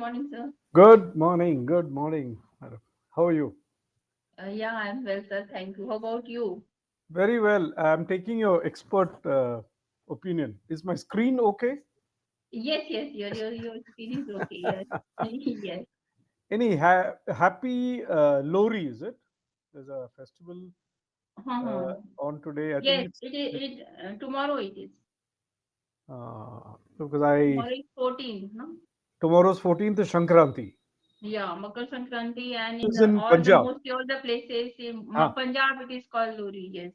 morning, sir. Good morning. Good morning, madam. How are you? Yeah, I'm well, sir. Thank you. How about you? Very well. I'm taking your expert opinion. Is my screen okay? Yes, yes, your screen is okay. Yes, yes. Any happy Lori, is it? There's a festival Uh-huh. on today. I think Yes, it's it is. Tomorrow it is. because I Tomorrow is 14th, no? tomorrow's 14th is Shankranti. Yeah, Makar Sankranti, and in It's in all the Punjab. mostly all the places in Ah, Punjab it is called Lori. Yes,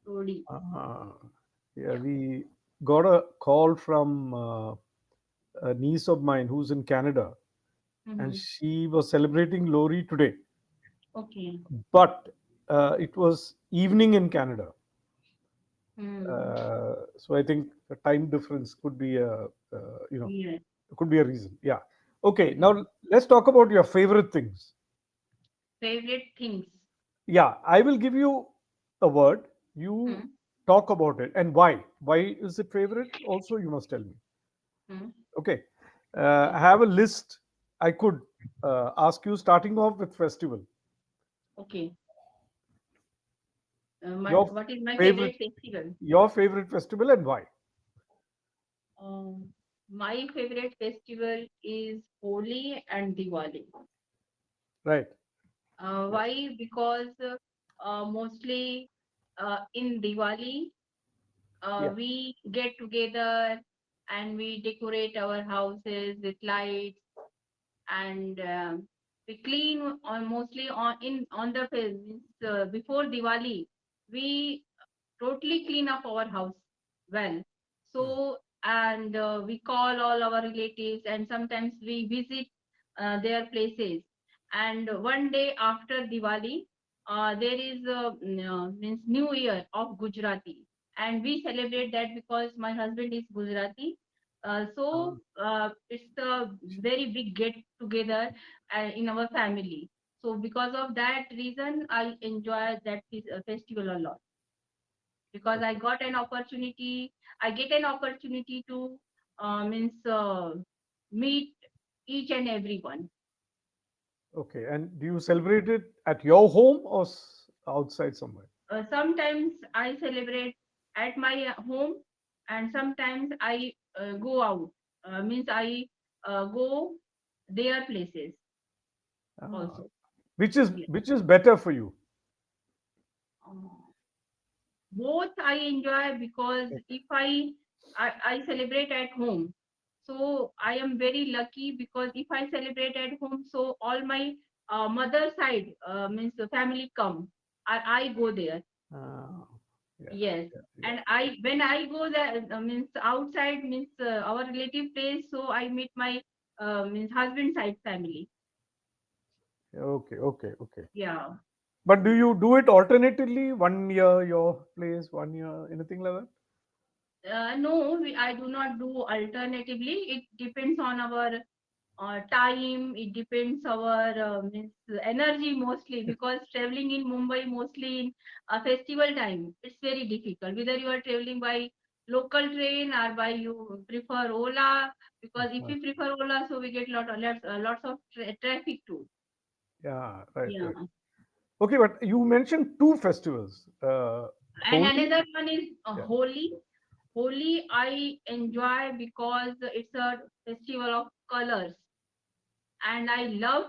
Lori. uh, yeah, we got a call from a niece of mine who's in Canada, and Mm-hmm. she was celebrating Lori today. Okay. But it was evening in Canada. Hmm. So I think the time difference could be you know, Yes. could be a reason. Yeah. Okay. Yes. Now let's talk about your favorite things. Favorite things. Yeah, I will give you a word. You Hmm. talk about it and why. Why is it favorite? Also, you must tell me. Hmm. Okay. I Okay. have a list. I could ask you starting off with festival. Okay. Your What is my favorite, favorite festival? your favorite festival and why? My favorite festival is Holi and Diwali. Right. Yeah. Why? Because mostly in Diwali, Yeah. we get together and we decorate our houses with lights, and we clean on mostly on the before Diwali. We totally clean up our house well. So, and we call all our relatives, and sometimes we visit their places. And one day after Diwali, there is means New Year of Gujarati, and we celebrate that because my husband is Gujarati. So it's a very big get together in our family. So because of that reason, I enjoy that festival a lot because Okay. I get an opportunity to means meet each and everyone. Okay. And do you celebrate it at your home or outside somewhere? Sometimes I celebrate at my home, and sometimes I go out. Means I go their places Ah, also. Yeah. which is better for you? Uh, Both I enjoy because if I celebrate at home, so I am very lucky because if I celebrate at home, so all my mother side means the family come, I go there. Ah, yeah, Yes, yeah, yeah. and I when I go there means outside means our relative place, so I meet my means husband side family. Okay, okay, okay. Yeah. But do you do it alternatively? 1 year your place, 1 year, anything like that? No, I do not do alternatively. It depends on our time. It depends our means energy mostly because traveling in Mumbai mostly in a festival time it's very difficult. Whether you are traveling by local train or by you prefer Ola, because if we prefer Ola, so we get lots of traffic too. Yeah, right, right. Yeah. Okay, but you mentioned two festivals. And Holi? another one is Yeah. Holi. Holi I enjoy because it's a festival of colors, and I love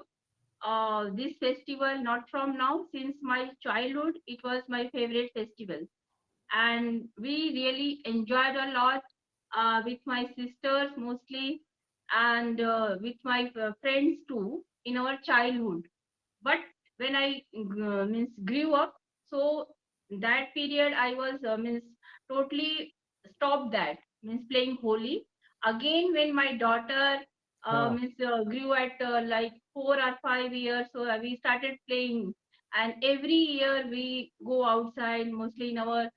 this festival not from now, since my childhood it was my favorite festival, and we really enjoyed a lot with my sisters mostly, and with my friends too in our childhood. But when I means grew up, so that period I was means totally stopped that means playing Holi. Again when my daughter Ah, means grew at like 4 or 5 years, so we started playing, and every year we go outside mostly in our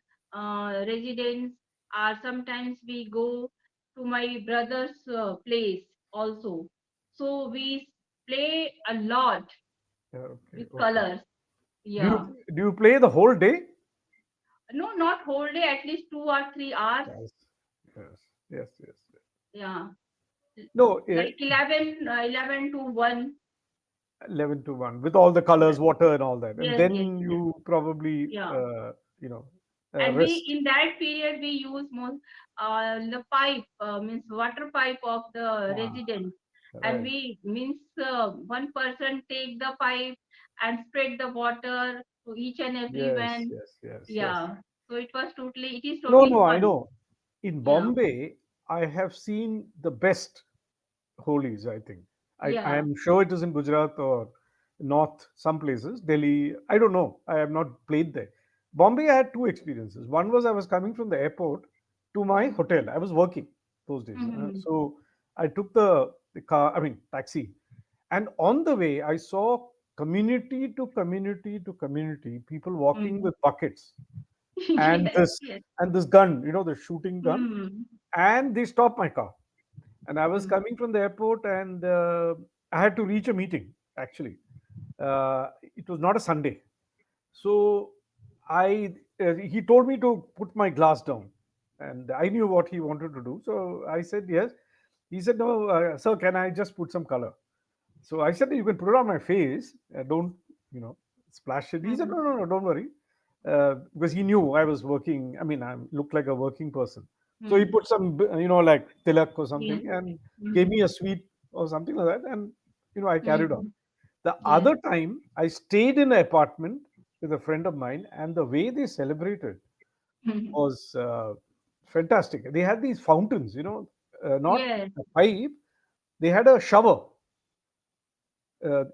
residence, or sometimes we go to my brother's place also. So we play a lot yeah, okay, with okay. colors. Do Yeah. you do you play the whole day? No, not whole day, at least 2 or 3 hours. Yes, yes, yes, yes, yes. Yeah. No, like 11 to 1. 11 to 1 with all the Yes, colors, water, and all that. And yes, yes, then yes. you probably, Yeah. you know, And we rest. in that period we use most the pipe, means water pipe of the Ah, residents, and right. we means one person take the pipe and spread the water to each and Yes, everyone. yes, yes, yes. Yeah, so it is No, totally no, I fun. know. In Yeah, Bombay, I have seen the best Holis, I think. I yeah. am sure it is in Gujarat or North, some places. Delhi, I don't know. I have not played there. Bombay, I had two experiences. One was I was coming from the airport to my Mm-hmm. hotel. I was working those days. Mm-hmm. So I took the car, I mean, taxi. And on the way, I saw community to community to community, people walking Mm-hmm. with buckets and Yes, this yes. and this gun, the shooting gun, Mm-hmm. and they stopped my car. And I was Mm-hmm. coming from the airport, and I had to reach a meeting. Actually, it was not a Sunday, so I he told me to put my glass down, and I knew what he wanted to do. So I said yes. He said, "No, sir, can I just put some color?" So I said, "You can put it on my face. Don't, you know, splash it." He said, Mm-hmm. "No, no, no, don't worry," because he knew I was working. I mean, I looked like a working person. So he Mm-hmm. put some, like tilak or Yes. something, and gave Mm-hmm. me a sweet or something like that, and I carried on. Mm-hmm. The Yes. other time, I stayed in an apartment with a friend of mine, and the way they celebrated Mm-hmm. was fantastic. They had these fountains, not Yes. a pipe. They had a shower.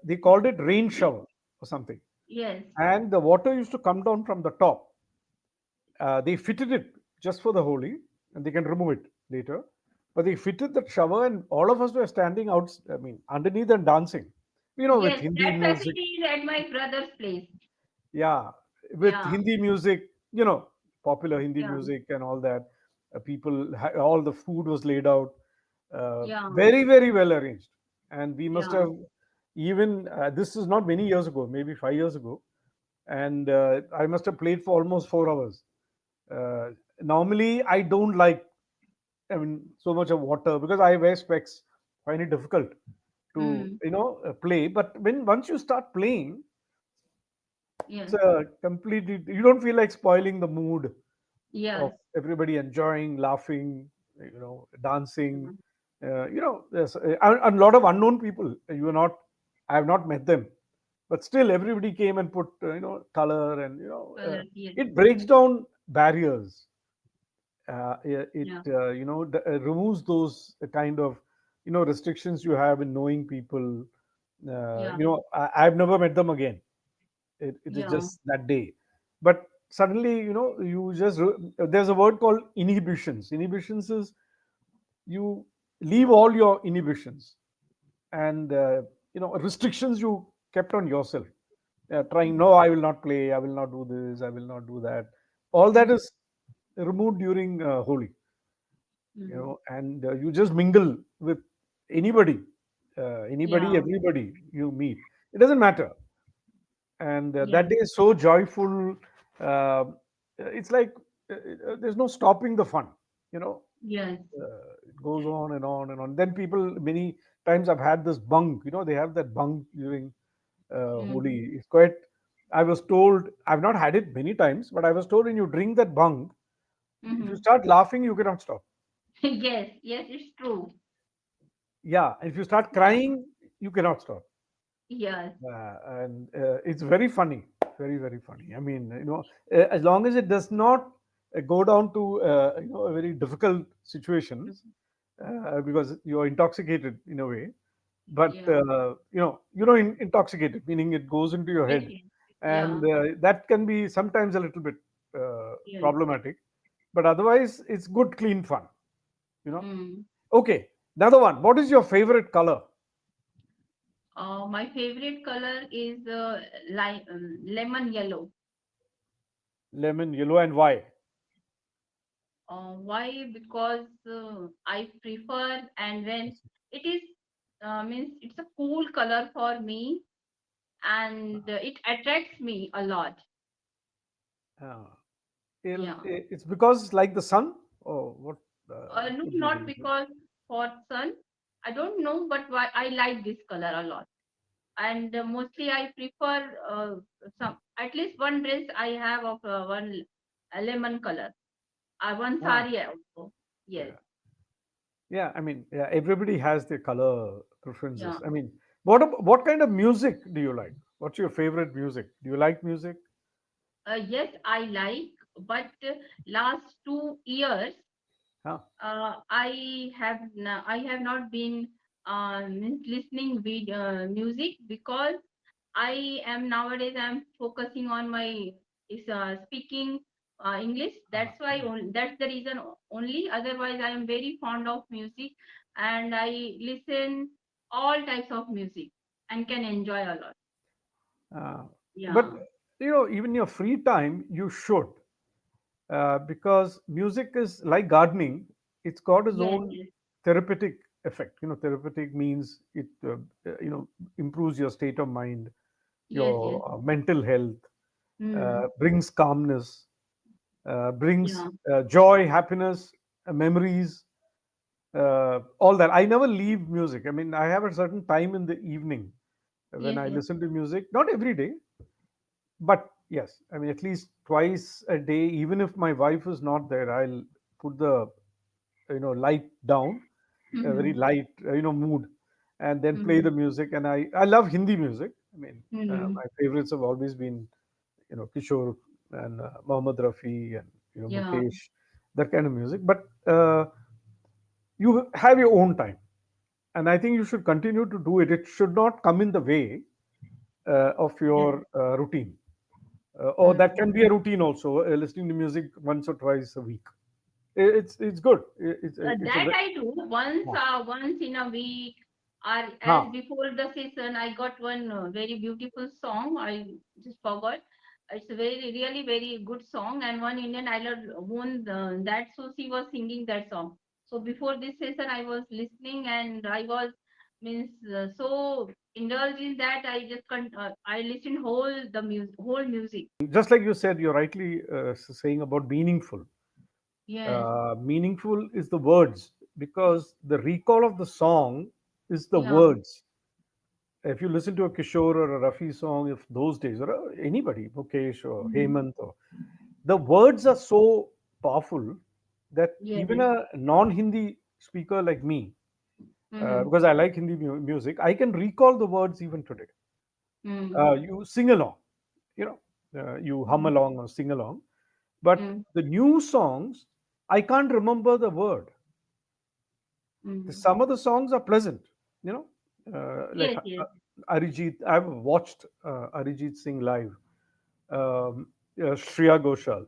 They called it rain shower or something, Yes. and the water used to come down from the top. They fitted it just for the Holi, and they can remove it later. But they fitted that shower, and all of us were standing out. I mean, underneath and dancing. With Yes, Hindi that music. facility is at my brother's place. Yeah, with Yeah, Hindi music, popular Hindi yeah, music and all that. All the food was laid out, yeah, very, very well arranged. And we must yeah. have even, this is not many years ago, maybe 5 years ago, and I must have played for almost 4 hours. Uh, Normally, I don't like, I mean, so much of water because I wear specs. Find it difficult to, Mm, play. But when once you start playing, it's yes, a completely, you don't feel like spoiling the mood of yes, everybody enjoying, laughing, dancing. yeah, There's a lot of unknown people. I have not met them, but still everybody came and put, color, and color, yes, it breaks down barriers. It yeah, removes those kind of restrictions you have in knowing people. yeah, I've never met them again. It is yeah, just that day, but suddenly there's a word called inhibitions. Inhibitions is you leave all your inhibitions and restrictions you kept on yourself, trying, no, I will not play, I will not do this, I will not do that. All that mm, is removed during Holi, mm, and you just mingle with anybody, yeah, everybody you meet. It doesn't matter, and yes, that day is so joyful. uh, it's like there's no stopping the fun, you know yes, it goes on and on and on. Then people, many times I've had this bunk, they have that bunk during Holi. mm, It's quite, I was told, I've not had it many times, but I was told when you drink that bunk, if you mm-hmm. start laughing you cannot stop. Yes, yes, it's true. Yeah, if you start Yeah, crying you cannot stop. yes, And it's very funny, very, very funny. I mean, as long as it does not go down to a very difficult situations, because you're intoxicated in a way. But yeah, intoxicated meaning it goes into your yes, head, yes, and yeah, that can be sometimes a little bit yes. problematic. But otherwise, it's good, clean fun. You know. Mm. Okay, another one. What is your favorite color? My favorite color is lemon yellow. Lemon yellow, and why? Why? Because I prefer, and when it is means it's a cool color for me, and it attracts me a lot. Uh, Yeah. it's because like the sun, or what No, could be the not reason? because for sun. I don't know, but why I like this color a lot. And mostly I prefer some, at least one dress I have of one lemon color. One Ah, sari also. Yes. yeah. Yeah, I mean, yeah, everybody has their color Yeah. preferences. I mean, what kind of music do you like? What's your favorite music? Do you like music? Yes, I like, but last 2 years Huh? I have not been listening music because I am nowadays I'm focusing on my is speaking English. Ah, That's the reason only. Otherwise, I am very fond of music and I listen all types of music and can enjoy a lot. uh, but Yeah. even your free time, you should, because music is like gardening. It's got its Yes. own Yes. therapeutic effect. Therapeutic means it improves your state of mind, Yes. Yes. your mental health, Hmm. brings calmness, brings Yeah. joy, happiness, memories, all that. I never leave music. I mean, I have a certain time in the evening when Yes. I Yes. listen to music. Not every day, but yes, I mean, at least twice a day. Even if my wife is not there, I'll put the light down, a very Hmm. light mood, and then play Hmm. the music. And I love Hindi music. I mean, Hmm. my favorites have always been Kishore and Mohammed Rafi and Yeah. Mukesh, that kind of music. But you have your own time, and I think you should continue to do it. It should not come in the way of Yes. your routine. Or that Hmm. can be a routine also, listening to music once or twice a week. It's good. It's a That I do yeah. once in a week, or as Ah, before the season. I got one very beautiful song. I just forgot. It's a very, really very good song, and one Indian Idol won that. So she was singing that song. So before this session, I was listening, and I was means so indulged in that. I listened whole music. just like you said, you're rightly saying about meaningful. Yes. Meaningful is the words, because the recall of the song is the Yeah. words. If you listen to a Kishore or a Rafi song of those days, or anybody, Mukesh or Mhm. Hemant, or the words are so powerful that Yes. even a non-Hindi speaker like me, Mm-hmm. because I like Hindi music, I can recall the words even today. You sing along, you you hum Mm-hmm. along or sing along, but the new songs, I can't remember the word. Mm. Some of the songs are pleasant, you know, like Yes, yes. Arijit. I've watched Arijit sing live, Shreya Ghoshal,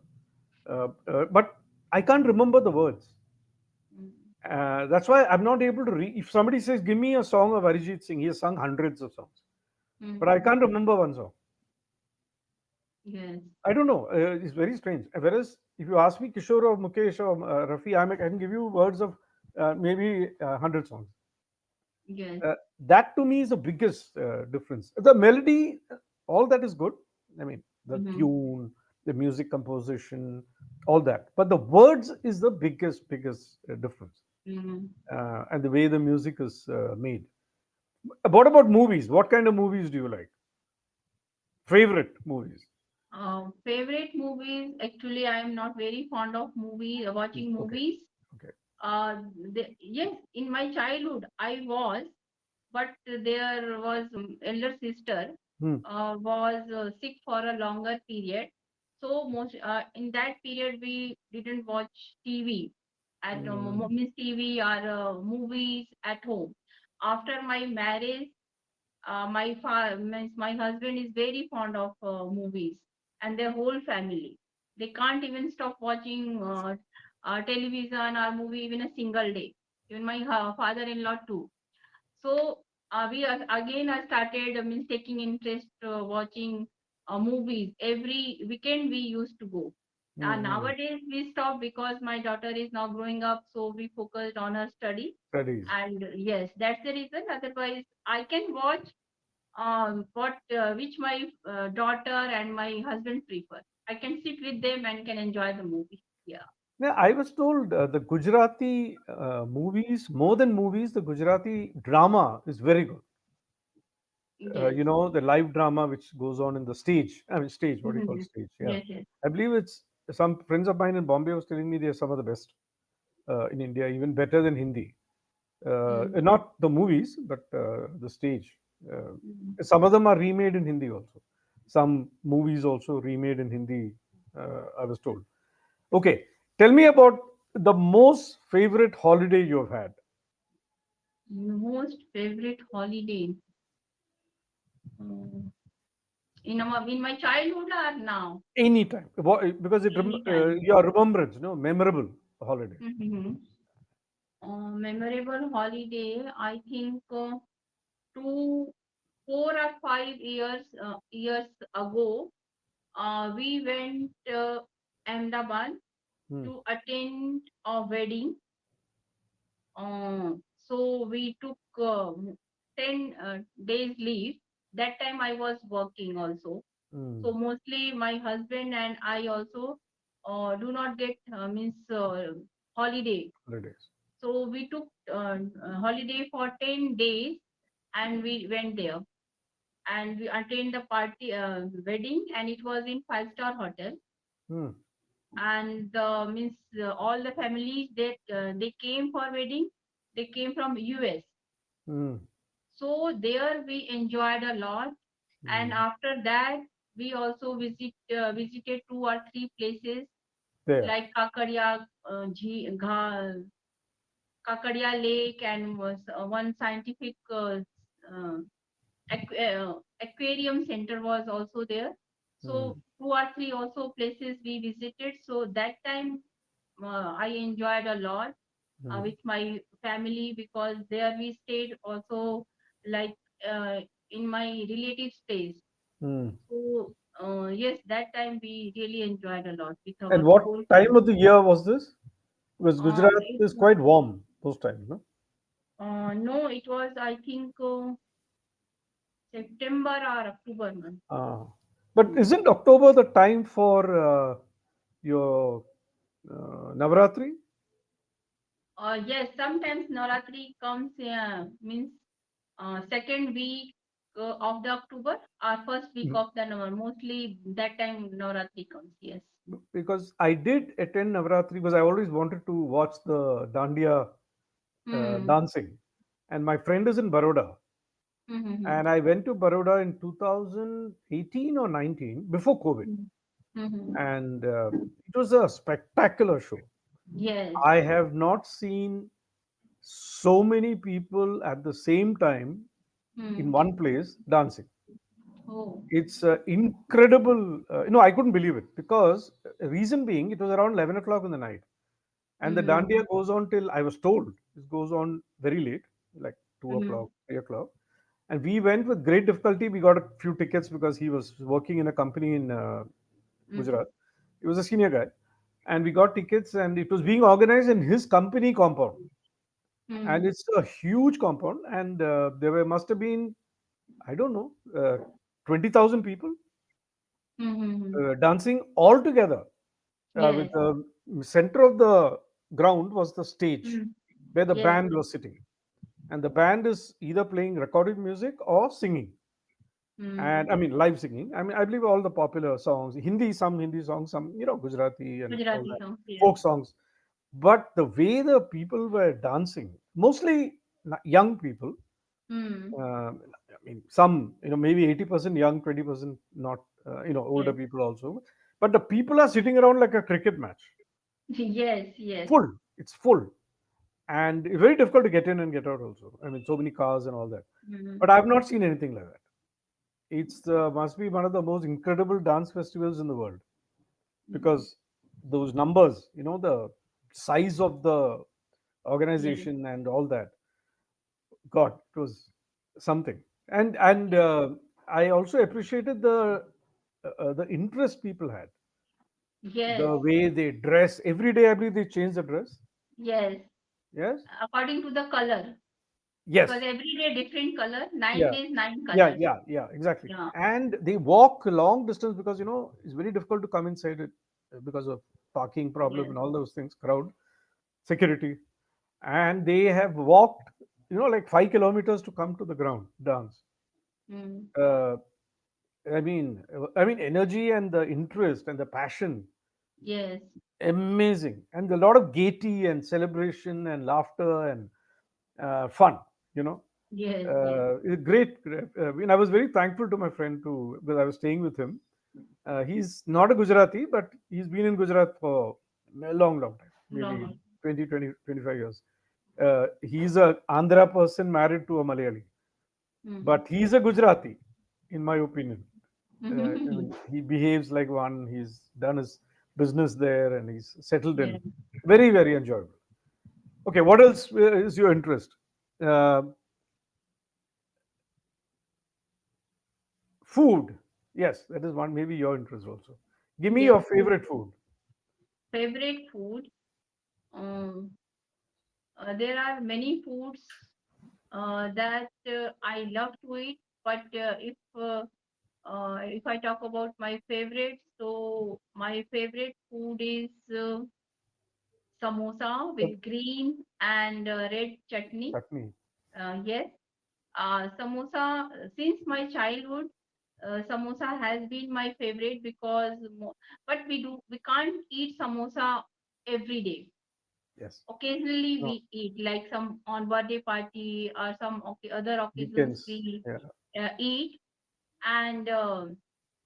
but I can't remember the words. Mm. That's why I'm not able to read. If somebody says, "Give me a song of Arijit Singh," he has sung hundreds of songs, but I Mm. can't remember one song. Yes, I don't know. It's very strange. Whereas if you ask me Kishore or Mukesh or Rafi, I can give you words of maybe 100 songs. yes. That to me is the biggest difference. The melody, all that is good. I mean, the Mm-hmm. tune, the music composition, all that. But the words is the biggest difference, Mm-hmm. and the way the music is made. What about movies? What kind of movies do you like? Favorite movies? Favorite movies. Actually, I am not very fond of watching Okay, movies. okay. Yes, in my childhood, I was, but there was elder sister Hmm. was sick for a longer period. So most in that period we didn't watch TV at Hmm. means TV or movies at home. After my marriage, means my husband is very fond of movies, and their whole family. They can't even stop watching television or movie even a single day. Even my father-in-law too. So we are, again I started means taking interest watching movies. Every weekend we used to go. Hmm. Nowadays we stop because my daughter is now growing up, so we focused on her study. Studies. And yes, that's the reason. Otherwise, I can watch what which my daughter and my husband prefer. I can sit with them and can enjoy the movie. Yeah. Yeah, I was told the Gujarati movies, more than movies, the Gujarati drama is very good. Yes. The live drama which goes on in the stage. I mean, stage. What do you call Mhm. stage? Yeah, Yes, yes. I believe it's some friends of mine in Bombay was telling me they're some of the best in India, even better than Hindi. Mm. Not the movies, but the stage. Uh, Mm. some of them are remade in Hindi also. Some movies also remade in Hindi. I was told. Okay, tell me about the most favorite holiday you've had. Most favorite holiday. Mm. In my childhood or now? Anytime, because Anytime. your remembrance, memorable holiday. Mm-hmm. Memorable holiday. I think 4 or 5 years ago, we went Ahmedabad Hmm. to attend a wedding. So we took 10 days leave. That time I was working also. Hmm. So mostly my husband and I also do not get means holiday. Holidays. So we took holiday for 10 days and we went there and we attended the party wedding and it was in five-star hotel Hmm. and means all the families that they came for wedding, they came from US. Hmm. So there we enjoyed a lot, and Hmm. after that we also visited 2 or 3 places There. like Kakadia Lake and was one scientific aquarium center was also there. Hmm. So 2 or 3 also places we visited. So that time I enjoyed a lot Hmm. with my family because there we stayed also like uh, in my relatives' place. Hmm. So yes, that time we really enjoyed a lot with And our what whole time of family. the year was this? Because Gujarat It is quite warm those times, no? no, it was I think September or October month. Uh, but Mm. isn't October the time for your Navratri? Yes, sometimes Navratri comes means second week of the October or first week of the November. Mostly that time Navratri comes. Yes. Because I did attend Navratri because I always wanted to watch the Dandiya Hmm. dancing. And my friend is in Baroda. Mm-hmm. And I went to Baroda in 2018 or 19 before COVID. Mm-hmm. And it was a spectacular show. Yes. I have not seen so many people at the same time in Hmm. one place dancing. Oh. It's incredible. I couldn't believe it because reason being, it was around 11 o'clock in the night. And the Mm-hmm. dandiya goes on till I was told it goes on very late, like 2 o'clock, Mm-hmm. 3 o'clock. And we went with great difficulty. We got a few tickets because he was working in a company in Mm-hmm. Gujarat. He was a senior guy, and we got tickets, and it was being organized in his company compound, and Mm-hmm. it's a huge compound, and there were must have been I don't know 20,000 people Mm-hmm. dancing all together with Yes. the center of the ground was the stage Mm. where the Yes. band was sitting, and the band is either playing recorded music or singing, Mm. and I mean live singing. I mean, I believe all the popular songs, some Hindi songs, some Gujarati and all Gujarati that, songs. Yes. folk songs. But the way the people were dancing, mostly young people, Mm. I mean, some maybe 80% young, 20% not, older Yes. people also. But the people are sitting around like a cricket match, Yes. Yes. full. It's full, and very difficult to get in and get out also. I mean, so many cars and all that. Mm. But I've not seen anything like that. It's must be one of the most incredible dance festivals in the world Mm. because those numbers, the size of the Yes. organization and all that. God, it was something. And Yes. I also appreciated the interest people had, Yes. the way they dress every day. I believe they change the dress. Yes. Yes, According to the color, because yes, every day different color. Nine yeah, days, nine yeah, colors. yeah, yeah, exactly. Yeah. And they walk a long distance because it's very difficult to come inside it because of parking problem yes. and all those things, crowd, security, and they have walked, like 5 kilometers to come to the ground dance. Mm, Uh, I mean, energy and the interest and the passion, yes, amazing, and a lot of gaiety and celebration and laughter and fun. You know, yes, yes. great. I mean, I was very thankful to my friend too because I was staying with him. He's not a Gujarati, but he's been in Gujarat for a long, long time, maybe Long. 20, 20, 25 years. He's a Andhra person married to a Malayali, Mm. but he's a Gujarati, in my opinion. I Mm. mean, he behaves like one. He's done his business there, and he's settled Yeah. in. Very, very enjoyable. Okay, what else is your interest? Uh, Food. Yes, that is one. Maybe your interest also. Give me Yes, your food. favorite food. Favorite food. Um, there are many foods that I love to eat, but if I talk about my favorite, so my favorite food is samosa Okay. with green and red chutney. Chutney. Yes, samosa since my childhood. Samosa has been my favorite because, but we can't eat samosa every day. Yes. Occasionally No. we eat, like some on birthday party or some other occasions Weekends. we Yeah. eat. And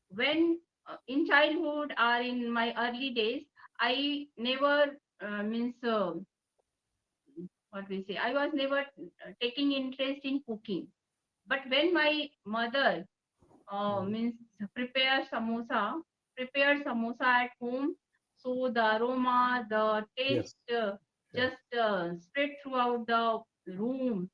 when in childhood or in my early days, I never means what we say. I was never taking interest in cooking. But when my mother Mm. means prepare samosa at home, so the aroma, the taste Yes. Yeah. just spread throughout the room.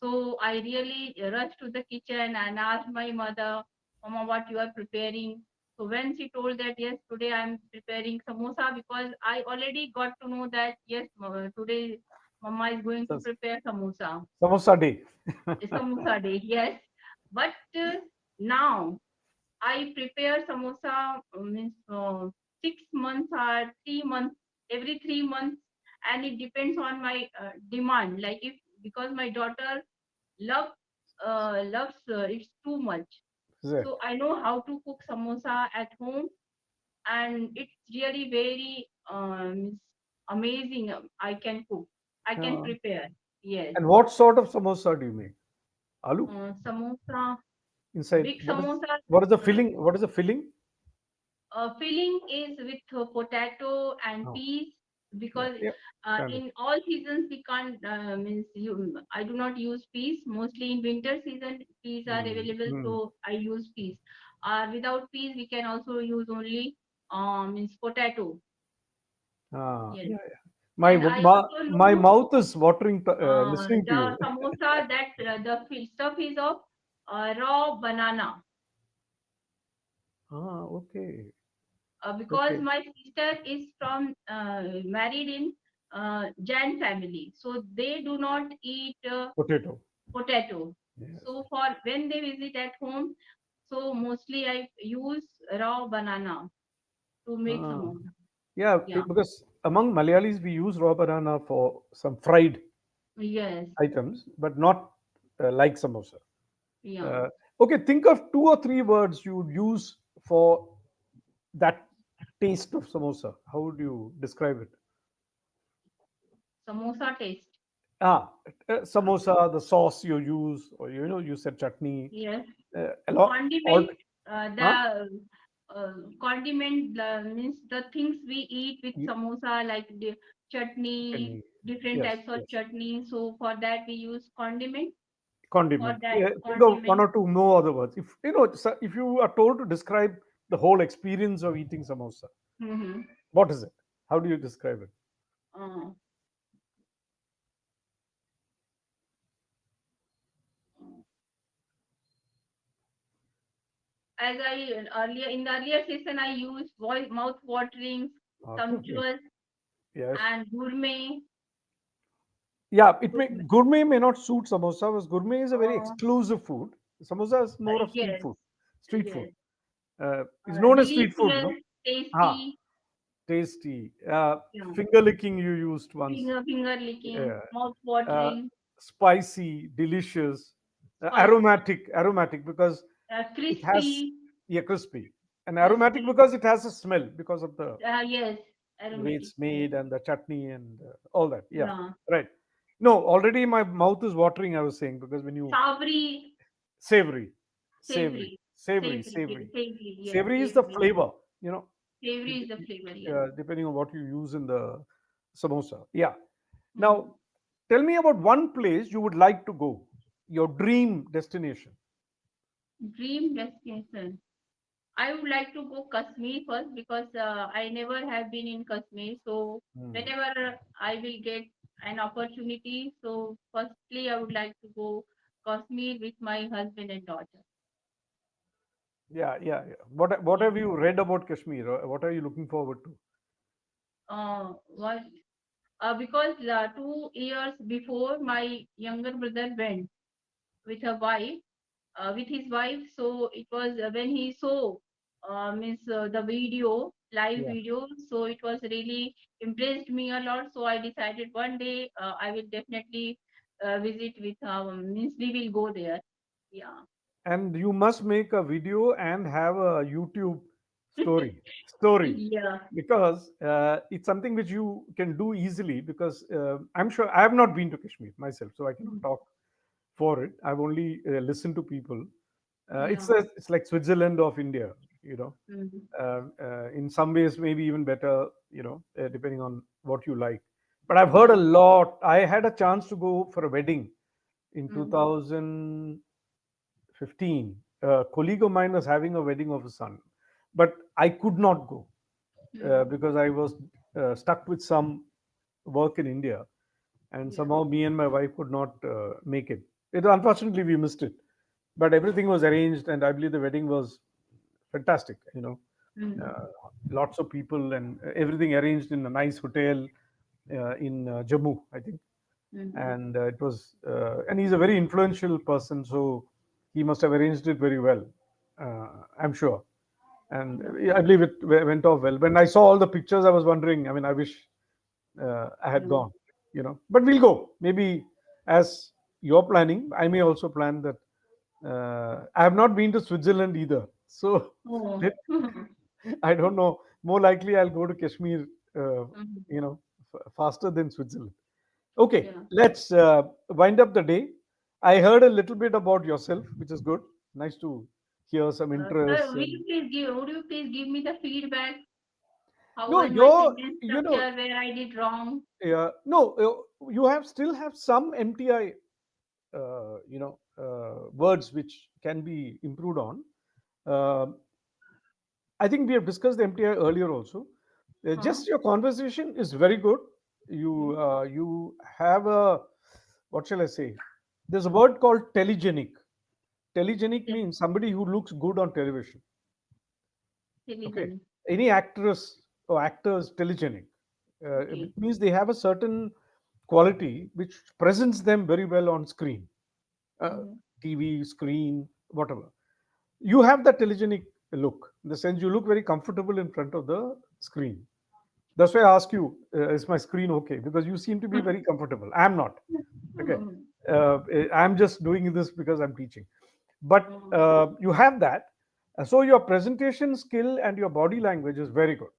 So I really rushed to the kitchen and asked my mother, Mama, what you are preparing? So when she told that, yes, today I'm preparing samosa, because I already got to know that, yes, today Mama is going to So, prepare samosa. samosa day. Samosa day, yes. But now I prepare samosa means 6 months or 3 months, every 3 months, and it depends on my demand. Like, if because my daughter love loves it's too much, Is it? so I know how to cook samosa at home, and it's really very amazing. I can cook, I can Uh, prepare. Yes, and what sort of samosa do you make? Aloo samosa, inside. big What is samosa. what is the Uh, filling? What is the filling? Filling is with potato and Oh, peas, yeah, because yeah. Kind of. in all seasons we can't means I do not use peas. Mostly in winter season peas are Mm. available, Mm. so I use peas. Without peas we can also use only means potato. Yes, Yeah, yeah. My and I my, also my know mouth is watering listening to the you. samosa that stuff is of raw banana. Okay. Because Okay. my sister is from married in Jain family, so they do not eat Potato. potato. Yes. So for when they visit at home, so mostly I use raw banana to make Ah. samosa. Yeah, Yeah, because among Malayalis we use raw banana for some fried yes, items, but not like samosa. yeah. Uh, okay, think of two or three words you would use for that taste of samosa. How would you describe it? Samosa taste. Ah, Uh, samosa, the sauce you use, or you said chutney. yes, A lot, all, condiment. huh? The condiment means the things we eat with You, samosa, like the chutney, chutney. different Yes, types of yes. chutney. So for that we use condiment. For Condiment. that Yeah, think of one condiment. or two more other words. If you are told to describe the whole experience of eating samosa, Hmm. what is it? How do you describe it? Uh, as I earlier in the earlier session, I used voice mouth watering, Okay. sumptuous, Yes. and gourmet. Yeah, Gourmet. gourmet may not suit samosa because gourmet is a very Uh, exclusive food. Samosa is more of street yes, food. Street food. yes. Is known as street food, no? Delicious, Ah, tasty. tasty. Yeah. Finger licking you used once. Finger licking, Yeah. mouth Uh, watering, Spicy, delicious, spicy, aromatic because it has, crispy, yeah, crispy, and aromatic crispy. because it has a smell because of Yes, the way aromatic. it's made and the chutney and all that. Yeah, Yeah, right. No, already my mouth is watering. I was saying because when you savory, savory, savory, savory, savory, savory, savory, savory. Yes, savory is the savory. flavor. You know, Savory is the dep- flavor. Yes. depending on what you use in the samosa. Yeah. Now, Hmm. tell me about one place you would like to go, your dream destination. Dream destination. I would like to go Kashmir first because I never have been in Kashmir. So Hmm. whenever I will get an opportunity, so firstly I would like to go Kashmir with my husband and daughter. Yeah, yeah, yeah. What Yeah. have you read about Kashmir? What are you looking forward to? What? Because 2 years before, my younger brother went with a wife, with his wife. So it was when he saw means the video, live Yeah. video. So it was really impressed me a lot. So I decided one day I will definitely visit with means we will go there. Yeah. And you must make a video and have a YouTube story Yeah. because it's something which you can do easily because I'm sure I have not been to Kashmir myself, so I cannot Mm. talk for it. I've only listened to people. Yeah. It's like Switzerland of India, you know. Mm. In some ways, maybe even better, depending on what you like. But I've heard a Yeah. lot. I had a chance to go for a wedding in Mm. 2015. A colleague of mine was having a wedding of his son, but I could not go Mm. because I was stuck with some work in India, and Yeah. somehow me and my wife could not make it. Unfortunately we missed it, but everything was arranged, and I believe the wedding was fantastic. Mm. Uh, Lots of people and everything arranged in a nice hotel in Jammu, I think, Mm. and it was and he's a very influential person, so he must have arranged it very well, I'm sure, and Yeah. I believe it went off well. When I saw all the pictures, I was wondering, I mean, I wish I had Yeah. gone, but we'll go maybe as you're planning. I may also plan that. I have not been to Switzerland either, so Oh. let, I don't know. More likely, I'll go to Kashmir, Mm. you know, faster than Switzerland. Okay, Yeah. let's wind up the day. I heard a little bit about yourself, which is good. Nice to hear some Sir, interests. will you And please give? Would you please give me the feedback? How no, was my you're, sentence you know, structure? Where I did wrong? no, you have still have some MTI, words which can be improved on. Uh, I think we have discussed the MTI earlier also. Huh? Just your conversation is very good. Hmm? You have a, what shall I say? There's a word called telegenic. Telegenic Yes, means somebody who looks good on television. Okay, diligent. any actress or actors telegenic. It Okay. means they have a certain quality which presents them very well on screen, uh, Mm-hmm. TV, screen, whatever. You have that telegenic look in the sense you look very comfortable in front of the screen. That's why I ask you, is my screen okay? Because you seem to be very comfortable. I'm not. Okay. I'm just doing this because I'm teaching. But you have that. So your presentation skill and your body language is very good.